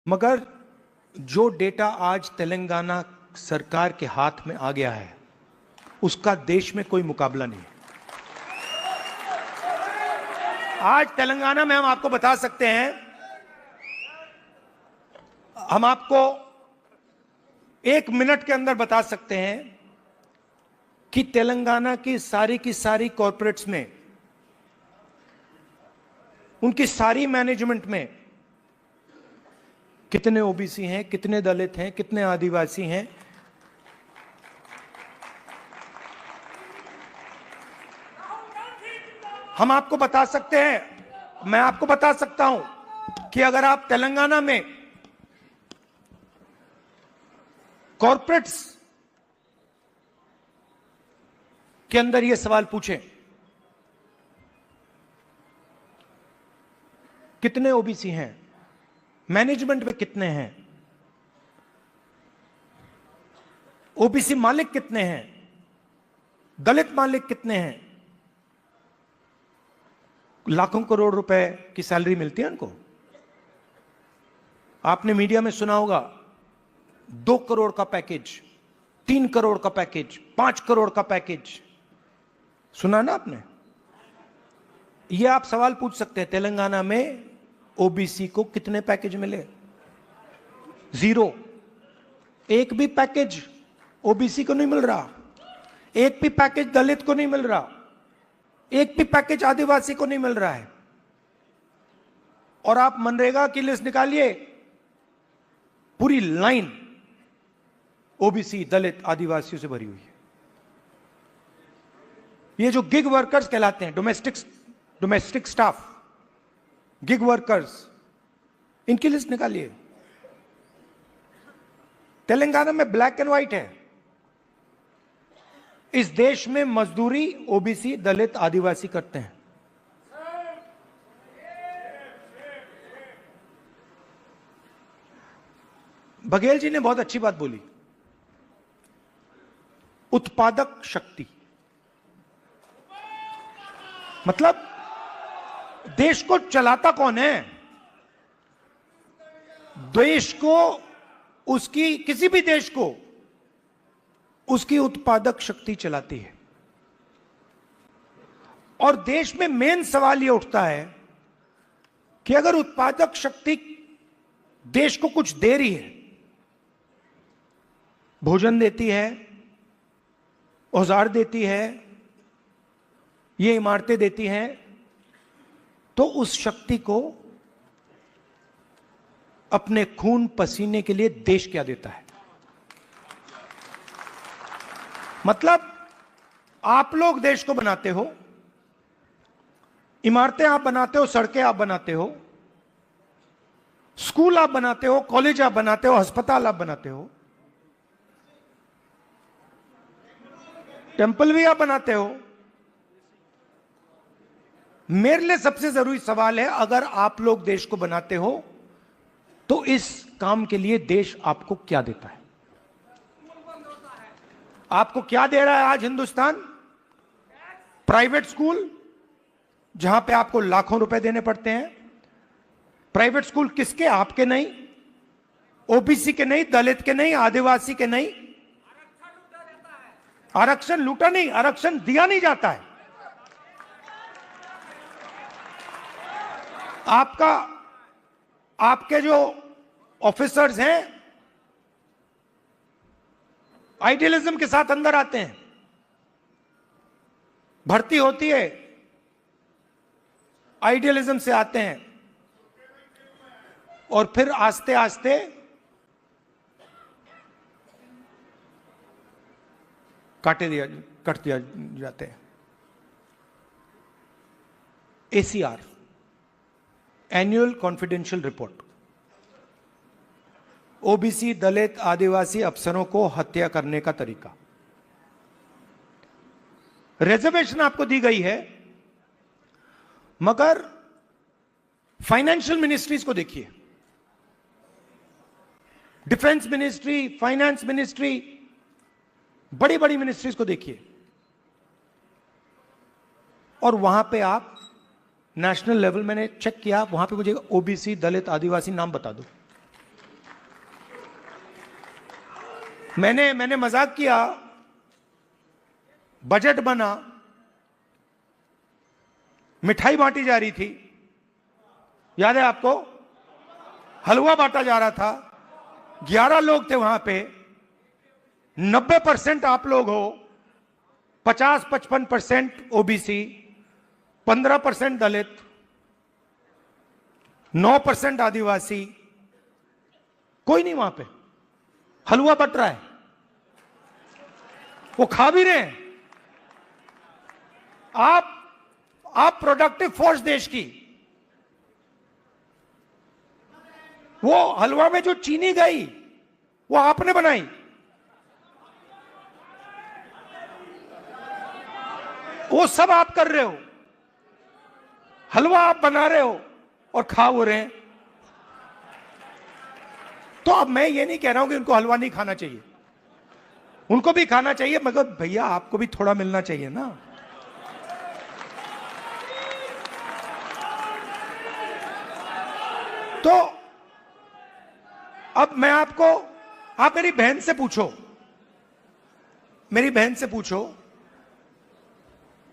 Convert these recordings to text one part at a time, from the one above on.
मगर जो डेटा आज तेलंगाना सरकार के हाथ में आ गया है उसका देश में कोई मुकाबला नहीं है। आज तेलंगाना में हम आपको बता सकते हैं, हम आपको 1 मिनट के अंदर बता सकते हैं कि तेलंगाना की सारी कॉर्पोरेट्स में, उनकी सारी मैनेजमेंट में कितने ओबीसी हैं, कितने दलित हैं, कितने आदिवासी हैं। हम आपको बता सकते हैं, मैं आपको बता सकता हूं कि अगर आप तेलंगाना में कॉर्पोरेट्स के अंदर यह सवाल पूछें, कितने ओबीसी हैं, मैनेजमेंट में कितने हैं, ओबीसी मालिक कितने हैं, दलित मालिक कितने हैं, लाखों करोड़ रुपए की सैलरी मिलती है उनको। आपने मीडिया में सुना होगा 2 करोड़ का पैकेज, 3 करोड़ का पैकेज, 5 करोड़ का पैकेज, सुना ना आपने? यह आप सवाल पूछ सकते हैं, तेलंगाना में ओबीसी को कितने पैकेज मिले? 0। एक भी पैकेज ओबीसी को नहीं मिल रहा, एक भी पैकेज दलित को नहीं मिल रहा, एक भी पैकेज आदिवासी को नहीं मिल रहा है। और आप मनरेगा की लिस्ट निकालिए, पूरी लाइन ओबीसी, दलित, आदिवासियों से भरी हुई है। ये जो गिग वर्कर्स कहलाते हैं, डोमेस्टिक स्टाफ, गिग वर्कर्स, इनकी लिस्ट निकालिए। तेलंगाना में ब्लैक एंड व्हाइट है। इस देश में मजदूरी ओबीसी, दलित, आदिवासी करते हैं। बघेल जी ने बहुत अच्छी बात बोली, उत्पादक शक्ति। मतलब देश को चलाता कौन है? देश को, उसकी, किसी भी देश को उसकी उत्पादक शक्ति चलाती है। और देश में मेन सवाल यह उठता है कि अगर उत्पादक शक्ति देश को कुछ दे रही है, भोजन देती है, औजार देती है, ये इमारतें देती हैं, तो उस शक्ति को अपने खून पसीने के लिए देश क्या देता है? मतलब आप लोग देश को बनाते हो, इमारतें आप बनाते हो, सड़कें आप बनाते हो, स्कूल आप बनाते हो, कॉलेज आप बनाते हो, अस्पताल आप बनाते हो, टेंपल भी आप बनाते हो। मेरे लिए सबसे जरूरी सवाल है, अगर आप लोग देश को बनाते हो तो इस काम के लिए देश आपको क्या देता है? आपको क्या दे रहा है आज हिंदुस्तान? प्राइवेट स्कूल, जहां पे आपको लाखों रुपए देने पड़ते हैं। प्राइवेट स्कूल किसके? आपके नहीं, ओबीसी के नहीं, दलित के नहीं, आदिवासी के नहीं। आरक्षण लूटा नहीं, आरक्षण दिया नहीं जाता है। आपके जो ऑफिसर्स हैं आइडियलिज्म के साथ अंदर आते हैं, भर्ती होती है, आइडियलिज्म से आते हैं और फिर आस्ते आस्ते कट दिया जाते हैं। ACR, annual confidential report, OBC, Dalit, Adivasi अफसरों को हत्या करने का तरीका। रिजर्वेशन आपको दी गई है, मगर फाइनेंशियल मिनिस्ट्रीज को देखिए, डिफेंस मिनिस्ट्री, फाइनेंस मिनिस्ट्री, बड़ी बड़ी मिनिस्ट्रीज को देखिए, और वहां पे आप नेशनल लेवल मैंने चेक किया, वहां पे मुझे ओबीसी, दलित, आदिवासी नाम बता दो। मैंने मजाक किया, बजट बना, मिठाई बांटी जा रही थी, याद है आपको? हलवा बांटा जा रहा था, 11 लोग थे वहां पे, 90% आप लोग हो, 50-55% ओबीसी, 15% दलित, 9% आदिवासी, कोई नहीं वहां पे। हलवा बट रहा है, वो खा भी रहे हैं। आप प्रोडक्टिव फोर्स देश की, वो हलवा में जो चीनी गई वो आपने बनाई। वो सब आप कर रहे हो, हलवा आप बना रहे हो और खा हो रहे हैं। तो अब मैं ये नहीं कह रहा हूं कि उनको हलवा नहीं खाना चाहिए, उनको भी खाना चाहिए, मगर भैया आपको भी थोड़ा मिलना चाहिए ना। तो अब मैं आपको, आप मेरी बहन से पूछो, मेरी बहन से पूछो,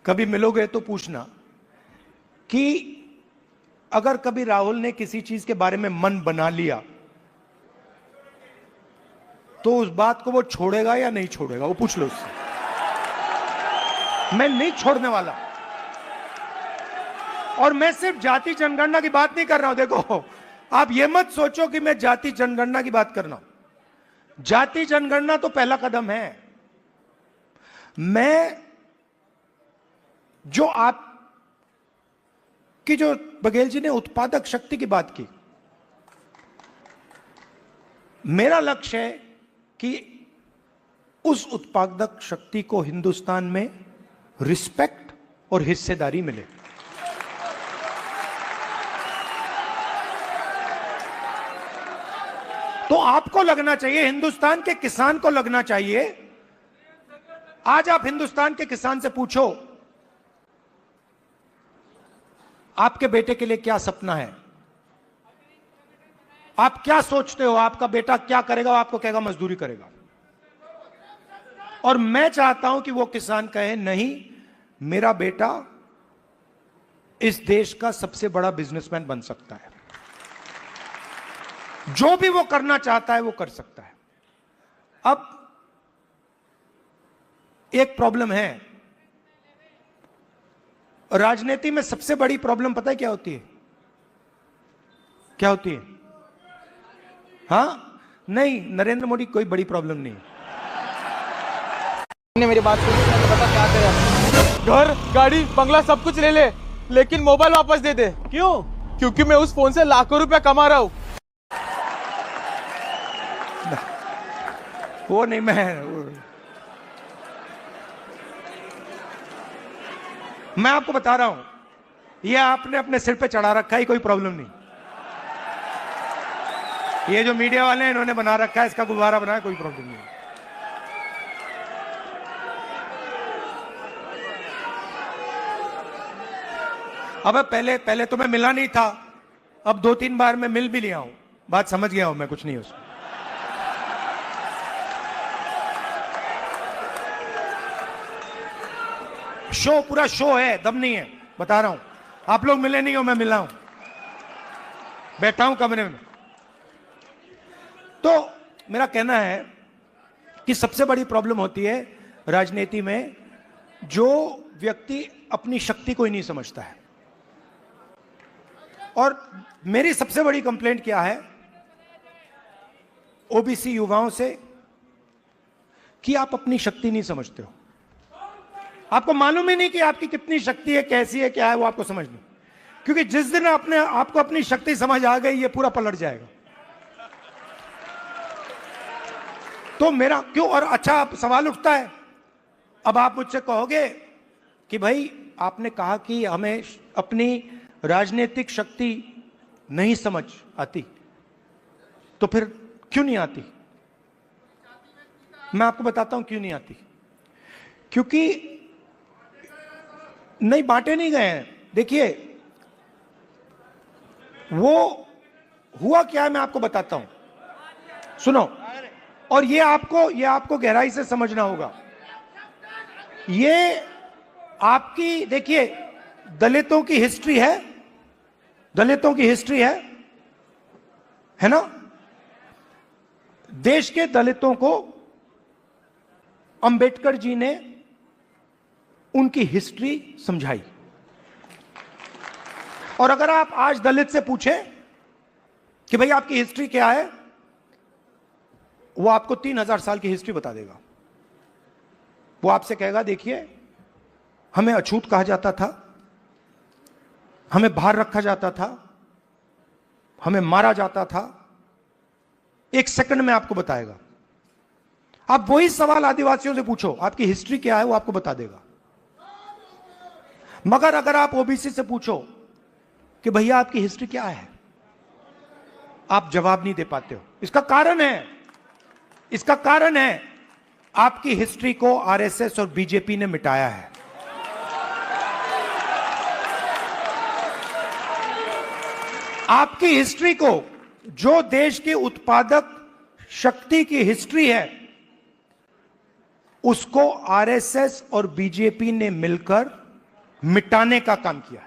कभी मिलोगे तो पूछना कि अगर कभी राहुल ने किसी चीज के बारे में मन बना लिया तो उस बात को वो छोड़ेगा या नहीं छोड़ेगा, वो पूछ लो उससे। मैं नहीं छोड़ने वाला। और मैं सिर्फ जाति जनगणना की बात नहीं कर रहा हूं। देखो, आप ये मत सोचो कि मैं जाति जनगणना की बात कर रहा हूं। जाति जनगणना तो पहला कदम है। मैं जो आप कि जो बघेल जी ने उत्पादक शक्ति की बात की, मेरा लक्ष्य है कि उस उत्पादक शक्ति को हिंदुस्तान में रिस्पेक्ट और हिस्सेदारी मिले। तो आपको लगना चाहिए, हिंदुस्तान के किसान को लगना चाहिए। आज आप हिंदुस्तान के किसान से पूछो, आपके बेटे के लिए क्या सपना है, आप क्या सोचते हो, आपका बेटा क्या करेगा? वो आपको कहेगा मजदूरी करेगा। और मैं चाहता हूं कि वो किसान कहे, नहीं, मेरा बेटा इस देश का सबसे बड़ा बिजनेसमैन बन सकता है, जो भी वो करना चाहता है वो कर सकता है। अब एक प्रॉब्लम है राजनीति में, सबसे बड़ी प्रॉब्लम पता है क्या होती है? क्या होती है? हाँ, नहीं, नरेंद्र मोदी कोई बड़ी प्रॉब्लम नहीं। मेरी बात सुनी, मैं बता क्या करे। घर, गाड़ी, बंगला सब कुछ ले ले, लेकिन मोबाइल वापस दे दे। क्यों? क्योंकि मैं उस फोन से लाखों रुपया कमा रहा हूं। वो नहीं, मैं आपको बता रहा हूं, ये आपने अपने सिर पे चढ़ा रखा है, कोई प्रॉब्लम नहीं। ये जो मीडिया वाले हैं इन्होंने बना रखा है, इसका गुब्बारा बनाया, कोई प्रॉब्लम नहीं। अब पहले तो मैं मिला नहीं था, अब 2-3 बार मैं मिल भी लिया हूं, बात समझ गया हूं मैं, कुछ नहीं उसमें। शो, पूरा शो है, दम नहीं है, बता रहा हूं। आप लोग मिले नहीं हो, मैं मिला हूं, बैठा हूं कमरे में। तो मेरा कहना है कि सबसे बड़ी प्रॉब्लम होती है राजनीति में, जो व्यक्ति अपनी शक्ति को ही नहीं समझता है। और मेरी सबसे बड़ी कंप्लेंट क्या है ओबीसी युवाओं से, कि आप अपनी शक्ति नहीं समझते हो। आपको मालूम ही नहीं कि आपकी कितनी शक्ति है, कैसी है, क्या है, वो आपको समझ नहीं। क्योंकि जिस दिन आपको अपनी शक्ति समझ आ गई, ये पूरा पलट जाएगा। तो मेरा क्यों, और अच्छा सवाल उठता है, अब आप मुझसे कहोगे कि भाई आपने कहा कि हमें अपनी राजनीतिक शक्ति नहीं समझ आती, तो फिर क्यों नहीं आती? मैं आपको बताता हूं क्यों नहीं आती। क्योंकि नहीं, बांटे नहीं गए हैं। देखिए, वो हुआ क्या है, मैं आपको बताता हूं, सुनो। और ये आपको गहराई से समझना होगा। ये आपकी, देखिए, दलितों की हिस्ट्री है, दलितों की हिस्ट्री है ना। देश के दलितों को अंबेडकर जी ने उनकी हिस्ट्री समझाई। और अगर आप आज दलित से पूछें कि भाई आपकी हिस्ट्री क्या है, वो आपको 3000 साल की हिस्ट्री बता देगा। वो आपसे कहेगा, देखिए, हमें अछूत कहा जाता था, हमें बाहर रखा जाता था, हमें मारा जाता था। एक सेकंड में आपको बताएगा। आप वही सवाल आदिवासियों से पूछो, आपकी हिस्ट्री क्या है, वो आपको बता देगा। मगर अगर आप ओबीसी से पूछो कि भैया आपकी हिस्ट्री क्या है, आप जवाब नहीं दे पाते हो। इसका कारण है आपकी हिस्ट्री को आरएसएस और बीजेपी ने मिटाया है। आपकी हिस्ट्री को, जो देश की उत्पादक शक्ति की हिस्ट्री है, उसको आरएसएस और बीजेपी ने मिलकर मिटाने का काम किया है।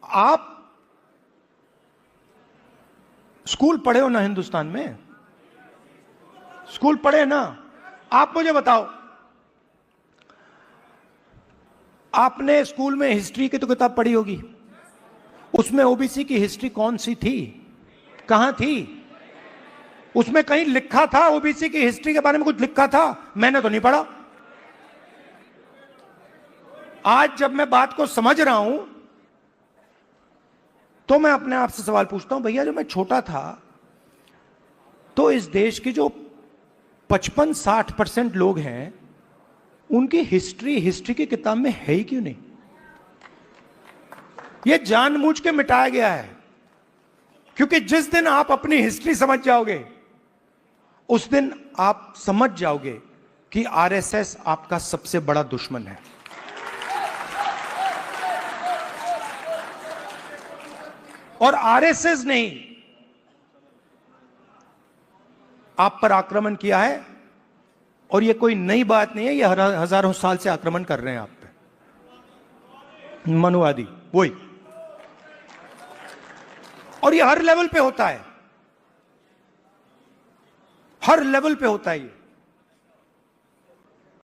आप स्कूल पढ़े हो ना हिंदुस्तान में? स्कूल पढ़े ना? आप मुझे बताओ, आपने स्कूल में हिस्ट्री की तो किताब पढ़ी होगी, उसमें ओबीसी की हिस्ट्री कौन सी थी, कहां थी? उसमें कहीं लिखा था ओबीसी की हिस्ट्री के बारे में? कुछ लिखा था? मैंने तो नहीं पढ़ा। आज जब मैं बात को समझ रहा हूं तो मैं अपने आप से सवाल पूछता हूं, भैया जब मैं छोटा था तो इस देश के जो 55-60% लोग हैं, उनकी हिस्ट्री की किताब में है ही क्यों नहीं? यह जानबूझ के मिटाया गया है, क्योंकि जिस दिन आप अपनी हिस्ट्री समझ जाओगे, उस दिन आप समझ जाओगे कि आरएसएस आपका सबसे बड़ा दुश्मन है। और आरएसएस ने आप पर आक्रमण किया है, और यह कोई नई बात नहीं है, यह हजारों साल से आक्रमण कर रहे हैं आप पे, मनुवादी वही। और यह हर लेवल पे होता है, हर लेवल पे होता है ये।